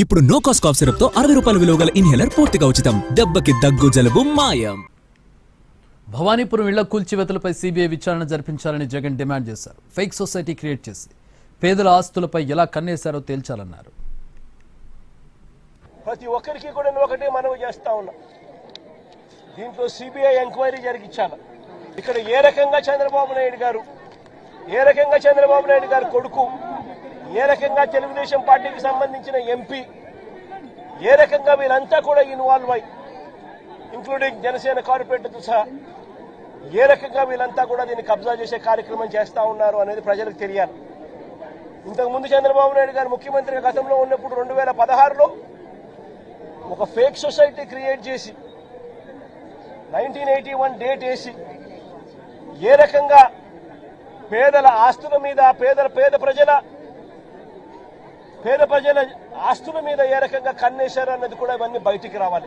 ఇప్పుడు no cost cough syrup తో 60 రూపాయల విలువ గల ఇన్హేలర్ పూర్తిగా ఉచితం. దెబ్బకి దగ్గు జలుబు మాయం. భవానీపురం ఇళ్ల కూల్చివేతలపై సిబిఐ విచారణ జరిపించాలని జగన్ డిమాండ్ చేశారు. ఫేక్ సొసైటీ క్రియేట్ చేసి పేదల ఆస్తులపై ఎలా కన్నేశారో తేల్చాలన్నారు. ప్రతి ఒక్కరికి కూడా ఒకటే మనవి చేస్తా ఉన్నాం, దీంట్లో సిబిఐ ఎంక్వైరీ జరిగించాలి. ఇక్కడ ఏ రకంగా చంద్రబాబు నాయుడు గారు కొడుకు, ఏ రకంగా తెలుగుదేశం పార్టీకి సంబంధించిన ఎంపీ, ఏ రకంగా వీళ్ళంతా కూడా ఇన్వాల్వ్ అయ్యి, ఇంక్లూడింగ్ జనసేన కార్పొరేటర్తో సహా ఏ రకంగా వీళ్ళంతా కూడా దీన్ని కబ్జా చేసే కార్యక్రమం చేస్తా ఉన్నారు అనేది ప్రజలకు తెలియాలి. ఇంతకుముందు చంద్రబాబు నాయుడు గారు ముఖ్యమంత్రిగా గతంలో ఉన్నప్పుడు 2016లో ఒక ఫేక్ సొసైటీ క్రియేట్ చేసి 1981 డేట్ వేసి ఏ రకంగా పేదల ఆస్తుల మీద, పేద ప్రజల ఆస్తుల మీద ఏ రకంగా కన్నేశారు అన్నది కూడా ఇవన్నీ బయటికి రావాలి.